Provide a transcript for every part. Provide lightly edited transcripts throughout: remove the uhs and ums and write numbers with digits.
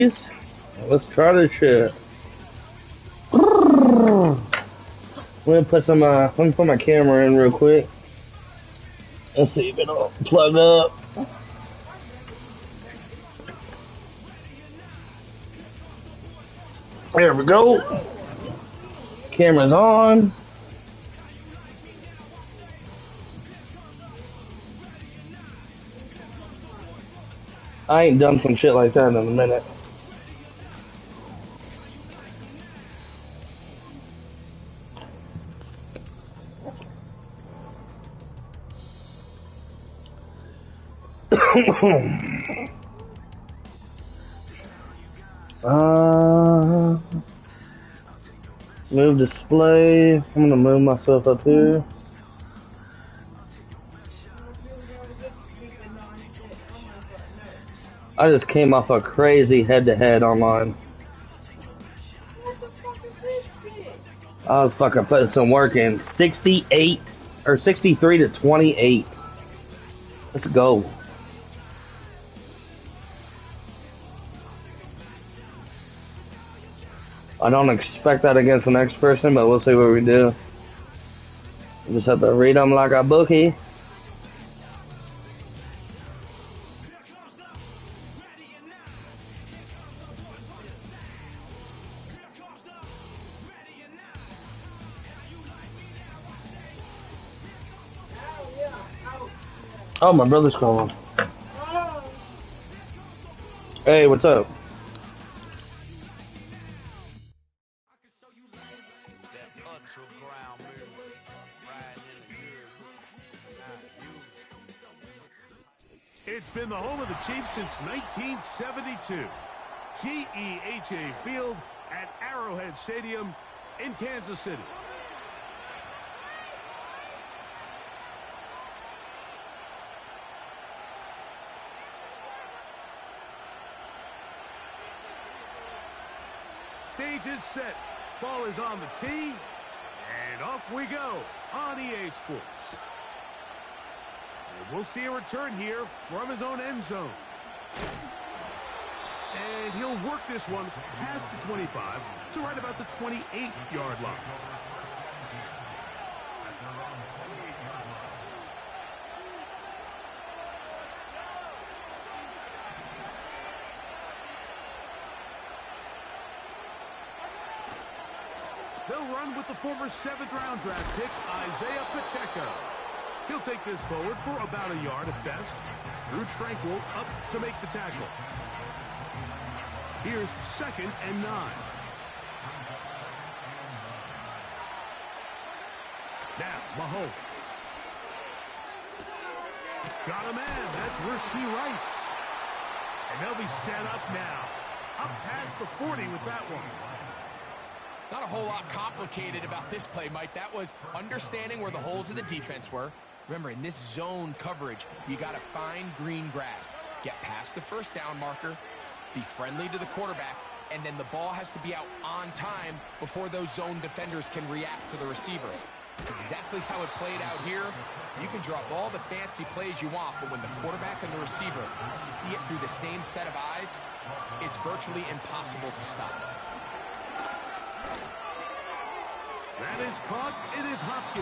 Let's try this shit. Let me put my camera in real quick. Let's see if it'll plug up. There we go. Camera's on. I ain't done some shit like that in a minute. Move display. I'm gonna move myself up here. I just came off a crazy head-to-head online. I was fucking putting some work in. 68 or 63 to 28. Let's go. I don't expect that against the next person, but we'll see what we do. We just have to read them like a bookie. Oh, my brother's calling. Hey, what's up? It's been the home of the Chiefs since 1972. GEHA Field at Arrowhead Stadium in Kansas City. Stage is set. Ball is on the tee. And off we go on EA Sports. And we'll see a return here from his own end zone. And he'll work this one past the 25 to right about the 28-yard line. They'll run with the former 7th-round draft pick, Isaiah Pacheco. He'll take this forward for about a yard at best. Drew Tranquil up to make the tackle. Here's 2nd and 9. Now, Mahomes. Got a man. That's Rashee Rice. And they'll be set up now. Up past the 40 with that one. Not a whole lot complicated about this play, Mike. That was understanding where the holes of the defense were. Remember, in this zone coverage, you got to find green grass. Get past the first down marker, be friendly to the quarterback, and then the ball has to be out on time before those zone defenders can react to the receiver. It's exactly how it played out here. You can draw up all the fancy plays you want, but when the quarterback and the receiver see it through the same set of eyes, it's virtually impossible to stop. That is caught. It is Hopkins.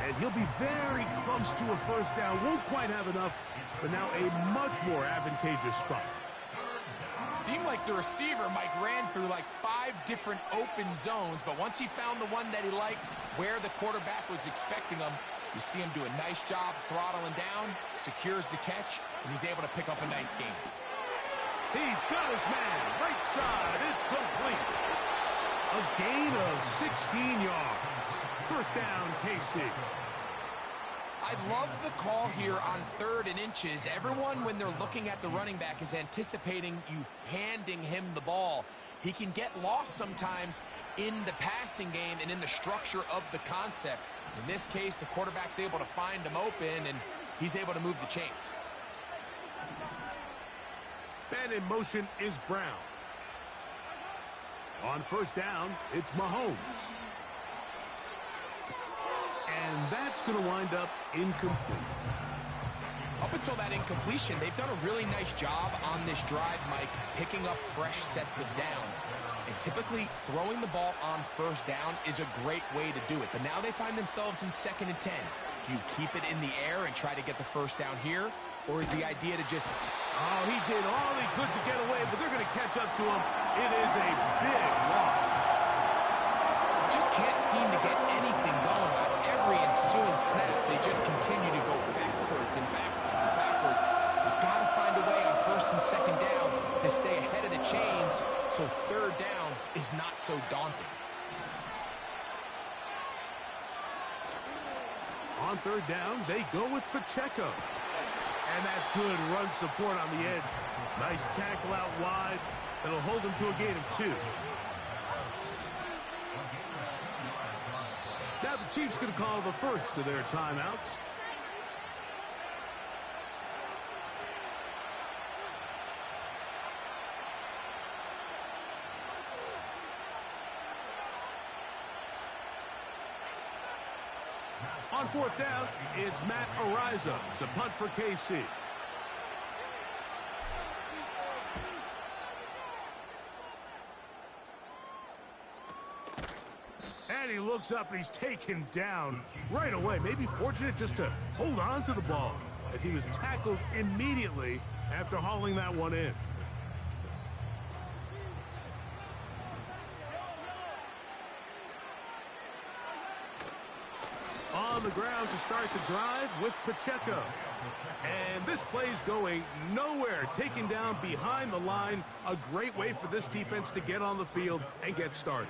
And he'll be very close to a first down. Won't quite have enough, but now a much more advantageous spot. Seemed like the receiver, Mike, ran through like 5 different open zones, but once he found the one that he liked, where the quarterback was expecting him, you see him do a nice job throttling down, secures the catch, and he's able to pick up a nice gain. He's got his man. Right side. It's complete. A gain of 16 yards. First down, KC. I love the call here on 3rd and inches. Everyone, when they're looking at the running back, is anticipating you handing him the ball. He can get lost sometimes in the passing game and in the structure of the concept. In this case, the quarterback's able to find him open, and he's able to move the chains. And in motion is Brown. On first down, it's Mahomes. And that's going to wind up incomplete. Up until that incompletion, they've done a really nice job on this drive, Mike, picking up fresh sets of downs. And typically, throwing the ball on first down is a great way to do it. But now they find themselves in 2nd and 10. Do you keep it in the air and try to get the first down here? Or is the idea to just... Oh, he did all he could to get away, but they're going to catch up to him. It is a big loss. Just can't seem to get anything going on every ensuing snap. They just continue to go backwards and backwards and backwards. You've got to find a way on 1st and 2nd down to stay ahead of the chains so 3rd down is not so daunting. On 3rd down, they go with Pacheco. And that's good run support on the edge. Nice tackle out wide. That'll hold them to a gain of 2. Now the Chiefs going to call the first of their timeouts. On 4th down, it's Matt Ariza to punt for KC. And he looks up and he's taken down right away. Maybe fortunate just to hold on to the ball as he was tackled immediately after hauling that one in. On the ground to start the drive with Pacheco. And this play's going nowhere. Taken down behind the line. A great way for this defense to get on the field and get started.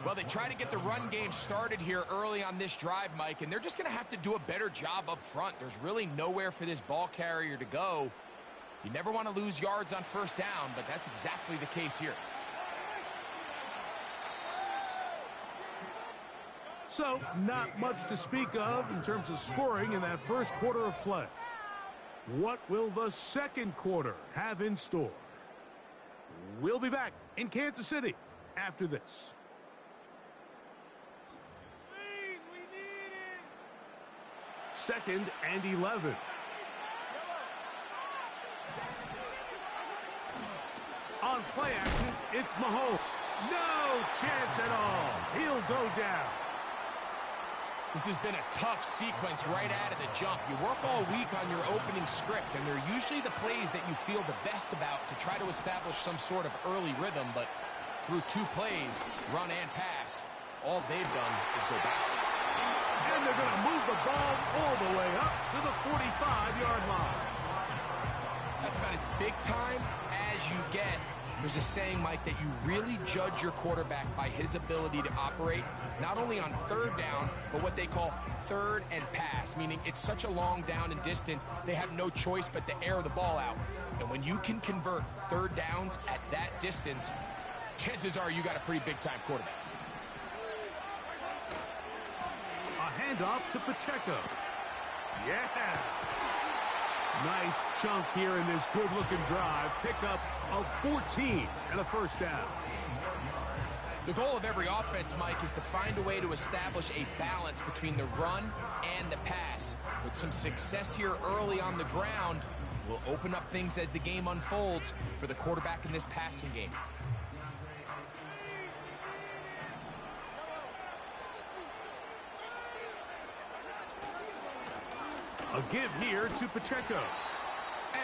Well, they try to get the run game started here early on this drive, Mike, and they're just going to have to do a better job up front. There's really nowhere for this ball carrier to go. You never want to lose yards on 1st down, but that's exactly the case here. So, not much to speak of in terms of scoring in that first quarter of play. What will the second quarter have in store? We'll be back in Kansas City after this. 2nd and 11. On play action, it's Mahomes. No chance at all. He'll go down. This has been a tough sequence right out of the jump. You work all week on your opening script, and they're usually the plays that you feel the best about to try to establish some sort of early rhythm, but through 2 plays, run and pass, all they've done is go backwards. And they're going to move the ball all the way up to the 45-yard line. That's about as big time as you get. There's a saying, Mike, that you really judge your quarterback by his ability to operate not only on 3rd down, but what they call 3rd and pass, meaning it's such a long down and distance, they have no choice but to air the ball out. And when you can convert 3rd downs at that distance, chances are you got a pretty big-time quarterback. A handoff to Pacheco. Yeah. Nice chunk here in this good-looking drive. Pickup of 14 and a 1st down. The goal of every offense, Mike, is to find a way to establish a balance between the run and the pass. With some success here early on the ground, will open up things as the game unfolds for the quarterback in this passing game. A give here to Pacheco.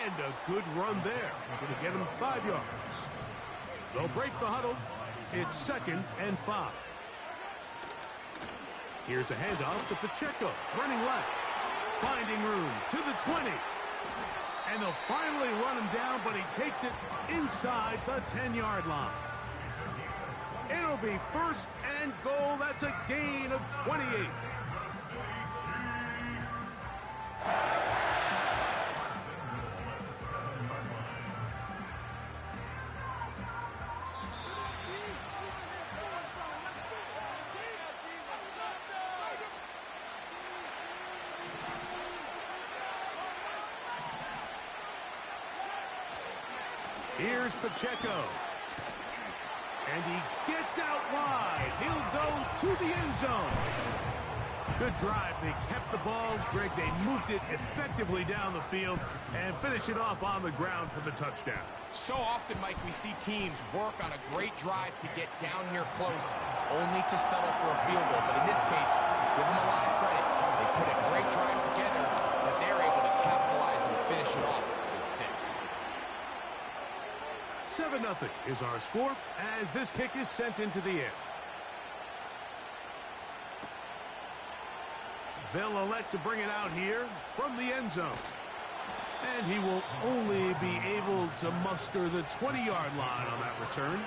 And a good run there. Going to get him 5 yards. They'll break the huddle. It's 2nd and 5. Here's a handoff to Pacheco. Running left. Finding room to the 20. And they'll finally run him down, but he takes it inside the 10-yard line. It'll be 1st and goal. That's a gain of 28. Here's Pacheco. And he gets out wide. He'll go to the end zone. Good drive. They kept the ball. Greg, they moved it effectively down the field and finished it off on the ground for the touchdown. So often, Mike, we see teams work on a great drive to get down here close, only to settle for a field goal. But in this case, give them a lot of credit. They put a great drive together, but they're able to capitalize and finish it off with 6. 7-0 is our score as this kick is sent into the air. They'll elect to bring it out here from the end zone. And he will only be able to muster the 20-yard line on that return.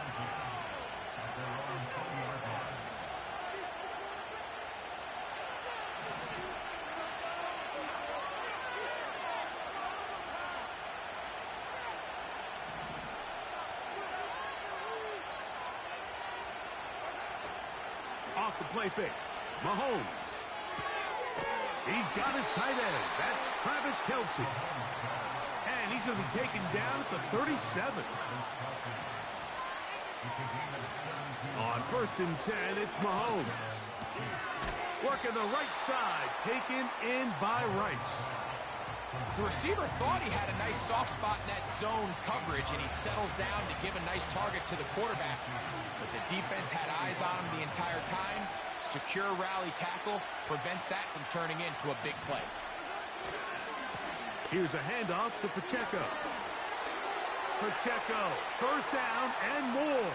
Off the play fake. Mahomes. He's got his tight end. That's Travis Kelce. And he's going to be taken down at the 37. On 1st and 10, it's Mahomes. Working the right side, taken in by Rice. The receiver thought he had a nice soft spot in that zone coverage, and he settles down to give a nice target to the quarterback. But the defense had eyes on him the entire time. Secure rally tackle prevents that from turning into a big play. Here's a handoff to Pacheco. Pacheco, 1st down and more.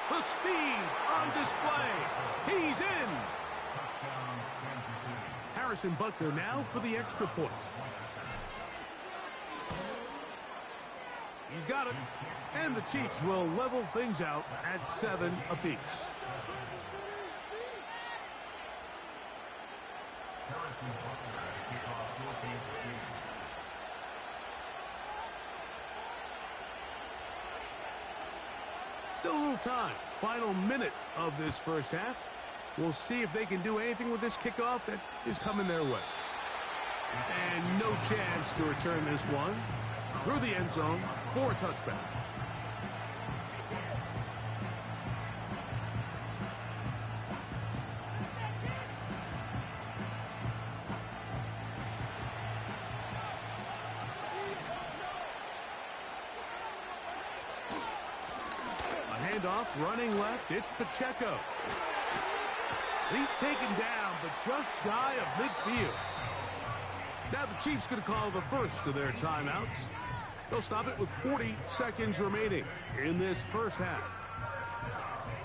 The speed on display. He's in. Harrison Butker now for the extra point. He's got it. And the Chiefs will level things out at 7 apiece. Still a little time. Final minute of this first half. We'll see if they can do anything with this kickoff that is coming their way. And no chance to return this one through the end zone for a touchback. Handoff, running left, it's Pacheco. He's taken down, but just shy of midfield. Now the Chiefs going to call the first of their timeouts. They'll stop it with 40 seconds remaining in this first half.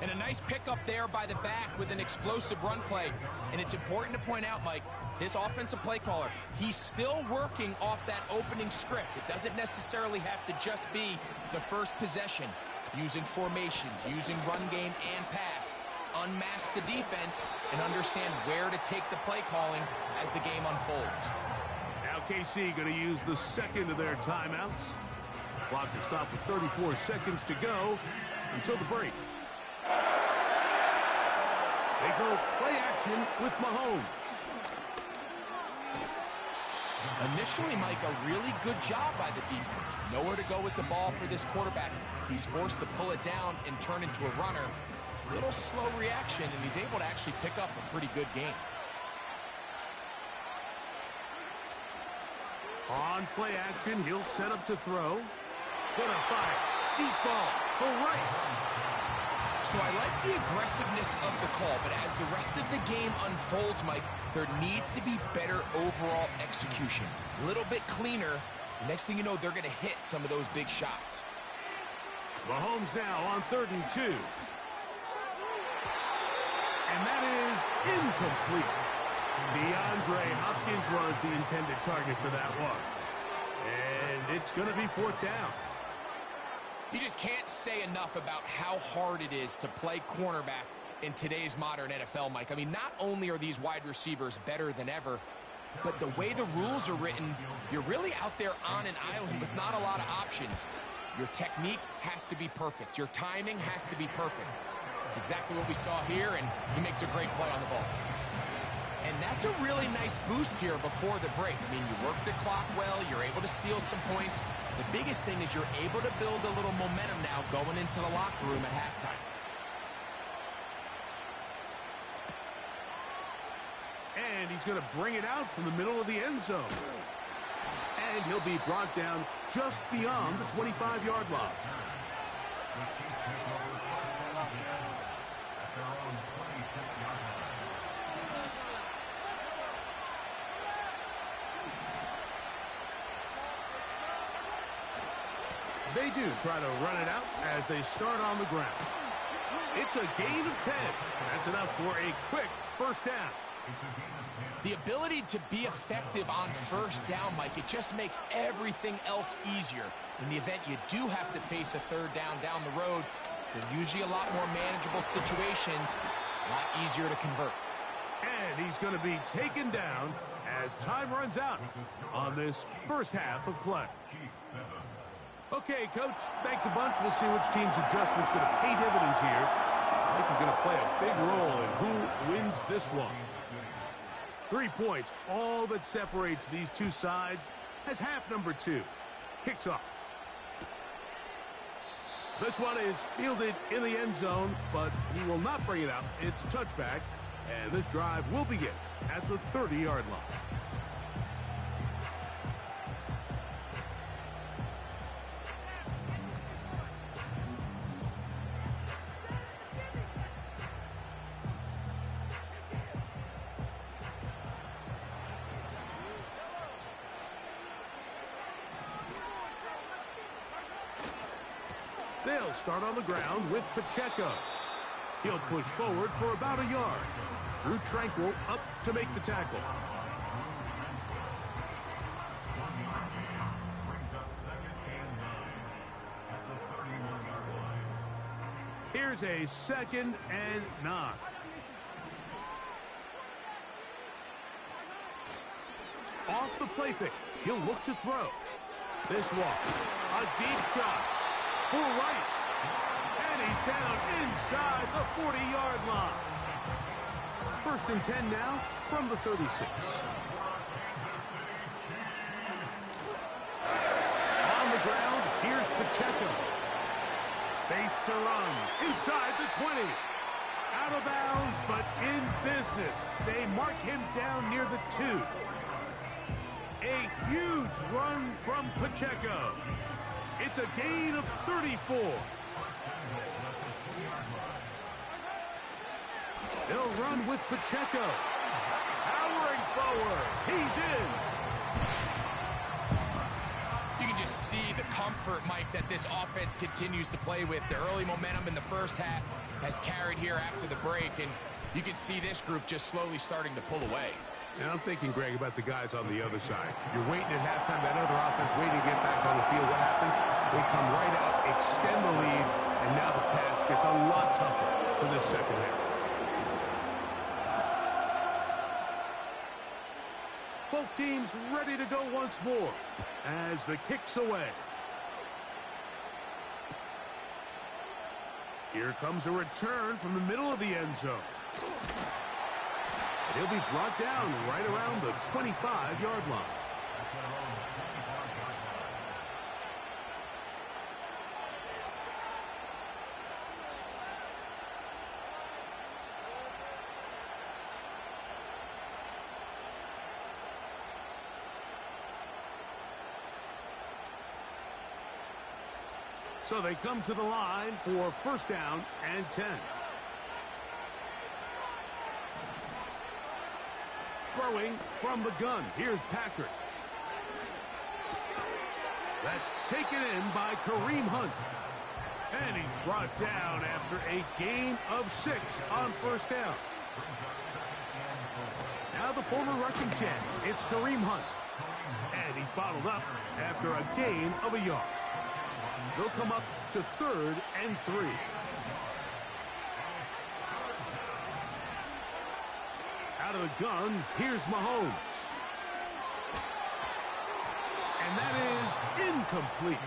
And a nice pickup there by the back with an explosive run play. And it's important to point out, Mike, this offensive play caller, he's still working off that opening script. It doesn't necessarily have to just be the first possession. Using formations, using run game and pass. Unmask the defense and understand where to take the play calling as the game unfolds. Now KC going to use the second of their timeouts. Clock is stopped with 34 seconds to go until the break. They go play action with Mahomes. Initially, Mike, a really good job by the defense. Nowhere to go with the ball for this quarterback. He's forced to pull it down and turn into a runner. Little slow reaction, and he's able to actually pick up a pretty good game. On play action, he'll set up to throw. Gonna fire. Deep ball for Rice. So I like the aggressiveness of the call, but as the rest of the game unfolds, Mike, there needs to be better overall execution. A little bit cleaner. The next thing you know, they're going to hit some of those big shots. Mahomes now on 3rd and 2. And that is incomplete. DeAndre Hopkins was the intended target for that one. And it's going to be 4th down. You just can't say enough about how hard it is to play cornerback in today's modern NFL, Mike. I mean, not only are these wide receivers better than ever, but the way the rules are written, you're really out there on an island with not a lot of options. Your technique has to be perfect. Your timing has to be perfect. It's exactly what we saw here, and he makes a great play on the ball. And that's a really nice boost here before the break. I mean, you work the clock well, you're able to steal some points. The biggest thing is you're able to build a little momentum now going into the locker room at halftime. And he's going to bring it out from the middle of the end zone. And he'll be brought down just beyond the 25-yard line. They do try to run it out as they start on the ground. It's a gain of 10. That's enough for a quick first down. The ability to be effective on first down, Mike, it just makes everything else easier. In the event you do have to face a third down the road, they're usually a lot more manageable situations, a lot easier to convert. And he's going to be taken down as time runs out on this first half of play. Okay, Coach, thanks a bunch. We'll see which team's adjustment's going to pay dividends here. I think we're going to play a big role in who wins this one. 3 points, all that separates these two sides, as half number 2 kicks off. This one is fielded in the end zone, but he will not bring it out. It's a touchback, and this drive will begin at the 30-yard line. They'll start on the ground with Pacheco. He'll push forward for about a yard. Drew Tranquil up to make the tackle. Here's a 2nd and 9. Off the play fake. He'll look to throw. This one, a deep shot for Rice. And he's down inside the 40-yard line. 1st and 10 now from the 36. On the ground, here's Pacheco. Space to run inside the 20. Out of bounds, but in business. They mark him down near the 2. A huge run from Pacheco. It's a gain of 34. They'll run with Pacheco. Powering forward. He's in. You can just see the comfort, Mike, that this offense continues to play with. The early momentum in the first half has carried here after the break, and you can see this group just slowly starting to pull away. And I'm thinking, Greg, about the guys on the other side. You're waiting at halftime, that other offense waiting to get back on the field. What happens? They come right out, extend the lead, and now the task gets a lot tougher for this second half. Both teams ready to go once more as the kick's away. Here comes a return from the middle of the end zone. And he'll be brought down right around the 25-yard line. So they come to the line for 1st down and 10. Throwing from the gun. Here's Patrick. That's taken in by Kareem Hunt. And he's brought down after a gain of 6 on 1st down. Now the former rushing champ, it's Kareem Hunt. And he's bottled up after a gain of a yard. They'll come up to 3rd and 3. Out of the gun, here's Mahomes. And that is incomplete.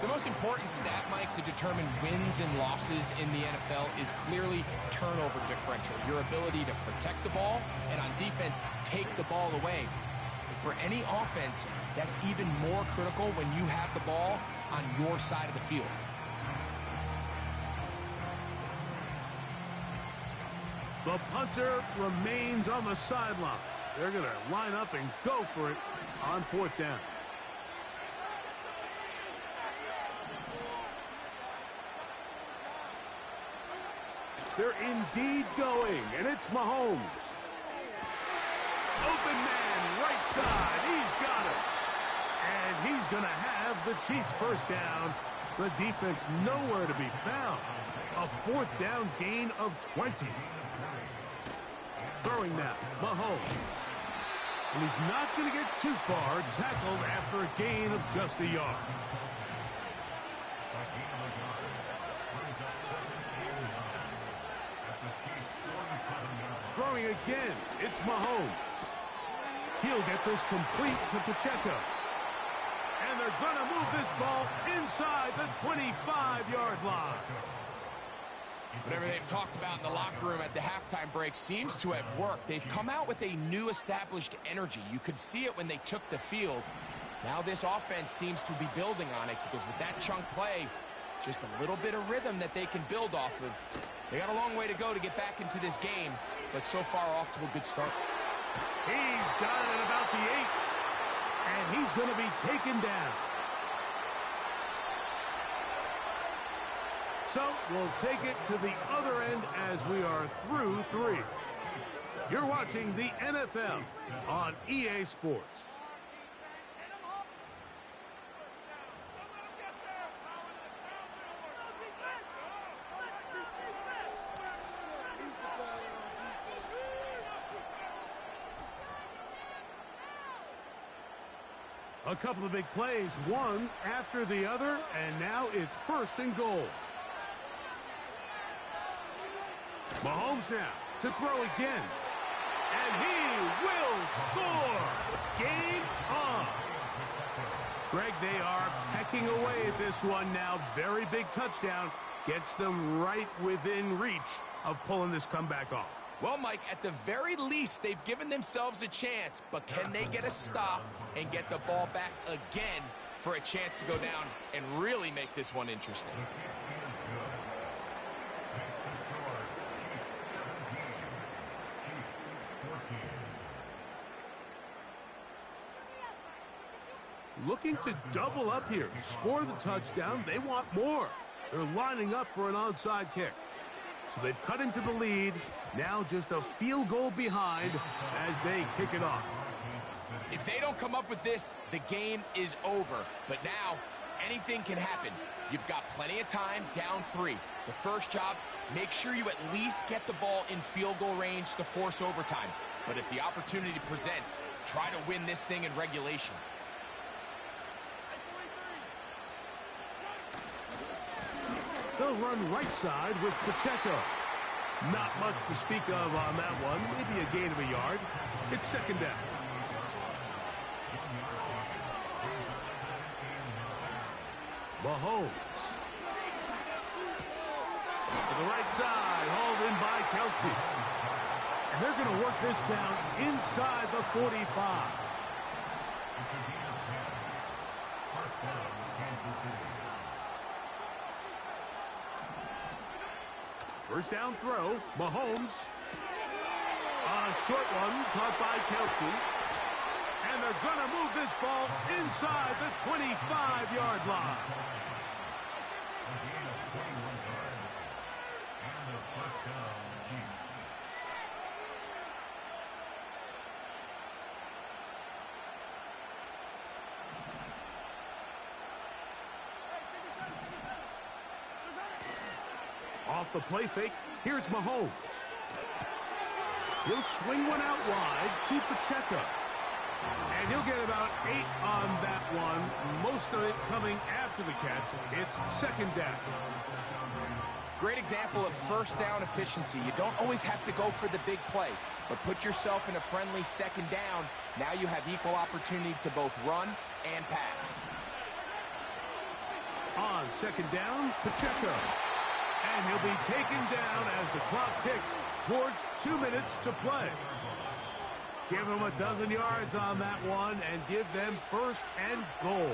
The most important stat, Mike, to determine wins and losses in the NFL is clearly turnover differential. Your ability to protect the ball and on defense, take the ball away. And for any offense, that's even more critical when you have the ball on your side of the field. The punter remains on the sideline. They're going to line up and go for it on 4th down. They're indeed going, and it's Mahomes. Open man, right side. He's got it. And he's going to have the Chiefs first down. The defense nowhere to be found. A 4th down gain of 20. Throwing now, Mahomes. And he's not going to get too far, tackled after a gain of just a yard. Throwing again, it's Mahomes. He'll get this complete to Pacheco. And they're going to move this ball inside the 25-yard line. Whatever they've talked about in the locker room at the halftime break seems to have worked. They've come out with a new established energy. You could see it when they took the field. Now this offense seems to be building on it because with that chunk play, just a little bit of rhythm that they can build off of. They got a long way to go to get back into this game, but so far off to a good start. He's got it at about the 8, and he's going to be taken down. So we'll take it to the other end as we are through 3. You're watching the NFL on EA Sports. A couple of big plays, one after the other, and now it's 1st and goal. Mahomes now to throw again. And he will score! Game on! Greg, they are pecking away at this one now. Very big touchdown. Gets them right within reach of pulling this comeback off. Well, Mike, at the very least, they've given themselves a chance, but can they get a stop and get the ball back again for a chance to go down and really make this one interesting? Looking to double up here, score the touchdown. They want more. They're lining up for an onside kick. So they've cut into the lead. Now just a field goal behind as they kick it off. If they don't come up with this, the game is over. But now, anything can happen. You've got plenty of time, down 3. The first job, make sure you at least get the ball in field goal range to force overtime. But if the opportunity presents, try to win this thing in regulation. They'll run right side with Pacheco. Not much to speak of on that one. Maybe a gain of a yard. It's 2nd down. Mahomes. To the right side, hauled in by Kelsey. And they're going to work this down inside the 45. First down throw, Mahomes. A short one caught by Kelsey. And they're going to move this ball inside the 25-yard line. Off the play fake, here's Mahomes. He'll swing one out wide to Pacheco. And he'll get about 8 on that one. Most of it coming after the catch. It's 2nd down. Great example of first down efficiency. You don't always have to go for the big play, but put yourself in a friendly 2nd down. Now you have equal opportunity to both run and pass. On 2nd down, Pacheco. And he'll be taken down as the clock ticks towards 2 minutes to play. Give them a dozen yards on that one and give them 1st and goal.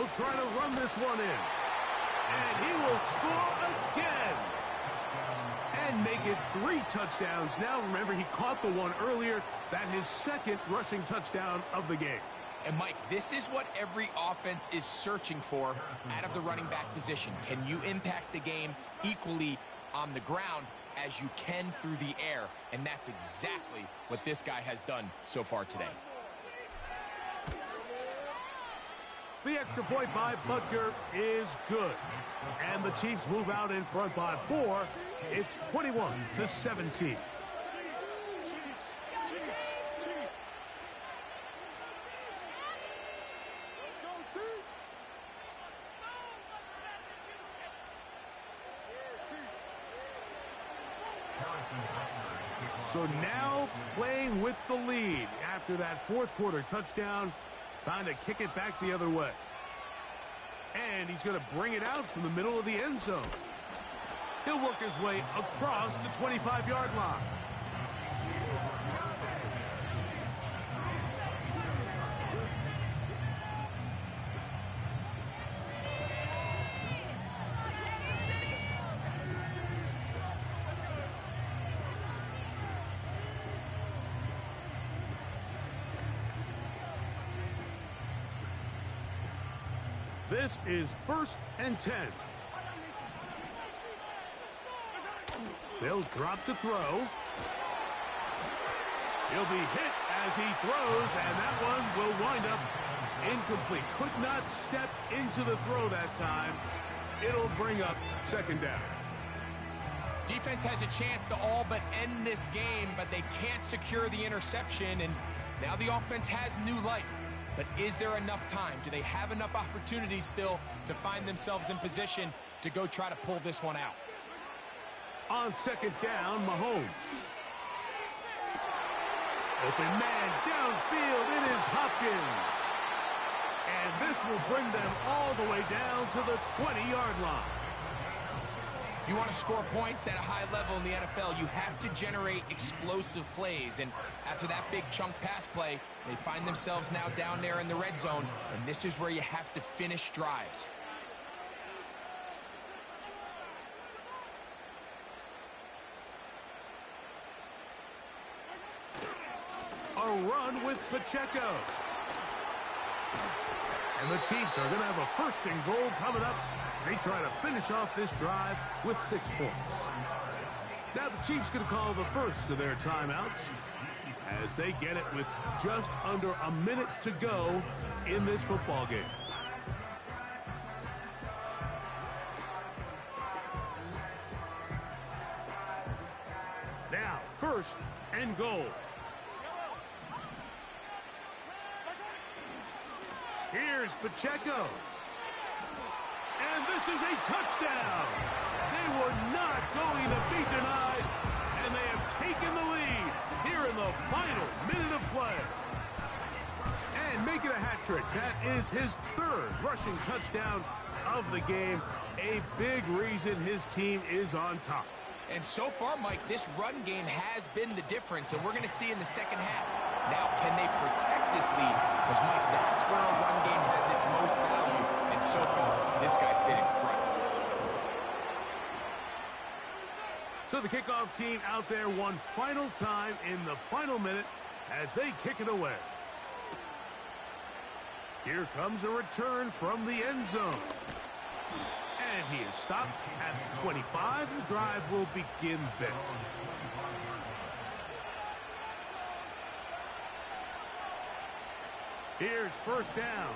He'll try to run this one in. And he will score again. And make it 3 touchdowns. Now, remember, he caught the one earlier. That his second rushing touchdown of the game. And, Mike, this is what every offense is searching for out of the running back position. Can you impact the game equally on the ground as you can through the air? And that's exactly what this guy has done so far today. The extra point by Butker is good. And the Chiefs move out in front by 4. It's 21-17. So now playing with the lead after that fourth quarter touchdown. Time to kick it back the other way. And he's going to bring it out from the middle of the end zone. He'll work his way across the 25-yard line. This is 1st and 10. They'll drop to throw. He'll be hit as he throws, and that one will wind up incomplete. Could not step into the throw that time. It'll bring up 2nd down. Defense has a chance to all but end this game, but they can't secure the interception, and now the offense has new life. But is there enough time? Do they have enough opportunities still to find themselves in position to go try to pull this one out? On 2nd down, Mahomes. Open man downfield. It is Hopkins. And this will bring them all the way down to the 20-yard line. If you want to score points at a high level in the NFL, you have to generate explosive plays. And after that big chunk pass play, they find themselves now down there in the red zone. And this is where you have to finish drives. A run with Pacheco. And the Chiefs are going to have a 1st and goal coming up. They try to finish off this drive with 6 points. Now the Chiefs going to call the first of their timeouts as they get it with just under a minute to go in this football game. Now, 1st and goal. Here's Pacheco. And this is a touchdown. They were not going to be denied, and they have taken the lead here in the final minute of play. And making a hat trick. That is his 3rd rushing touchdown of the game. A big reason his team is on top. And so far, Mike, this run game has been the difference, and we're going to see in the second half. Now, can they protect this lead? Because, Mike, that's where a run game has its most value. And so far, this guy's been incredible. So the kickoff team out there one final time in the final minute as they kick it away. Here comes a return from the end zone. And he is stopped at the 25. The drive will begin there. Here's 1st down.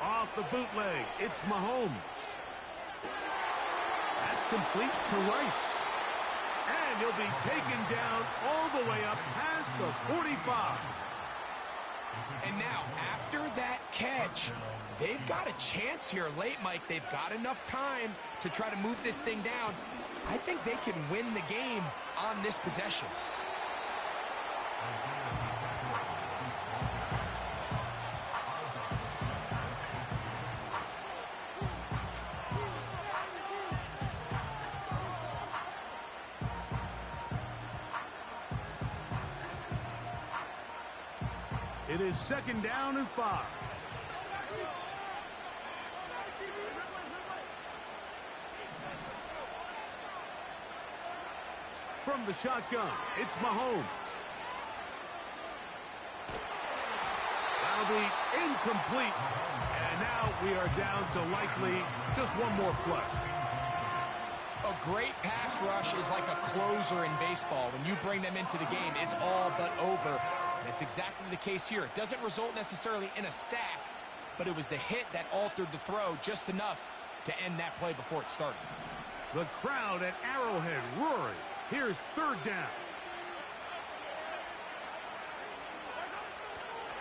Off the bootleg, it's Mahomes. That's complete to Rice. And he'll be taken down all the way up past the 45. And now, after that catch, they've got a chance here late, Mike. They've got enough time to try to move this thing down. I think they can win the game on this possession. It is 2nd down and 5. From the shotgun, it's Mahomes. That'll be incomplete. And now we are down to likely just one more play. A great pass rush is like a closer in baseball. When you bring them into the game, it's all but over. That's exactly the case here. It doesn't result necessarily in a sack, but it was the hit that altered the throw just enough to end that play before it started. The crowd at Arrowhead roaring. Here's 3rd down.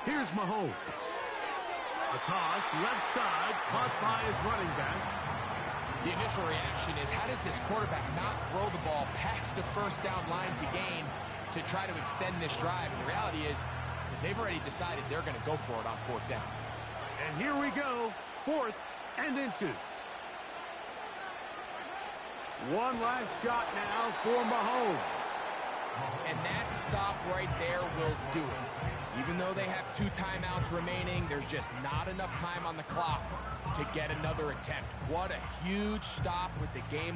Here's Mahomes. A toss, left side, caught by his running back. The initial reaction is, how does this quarterback not throw the ball past the 1st down line to gain to try to extend this drive? And the reality is, because they've already decided they're going to go for it on 4th down. And here we go, 4th and inches. One last shot now for Mahomes. And that stop right there will do it. Even though they have 2 timeouts remaining, there's just not enough time on the clock to get another attempt. What a huge stop with the game on.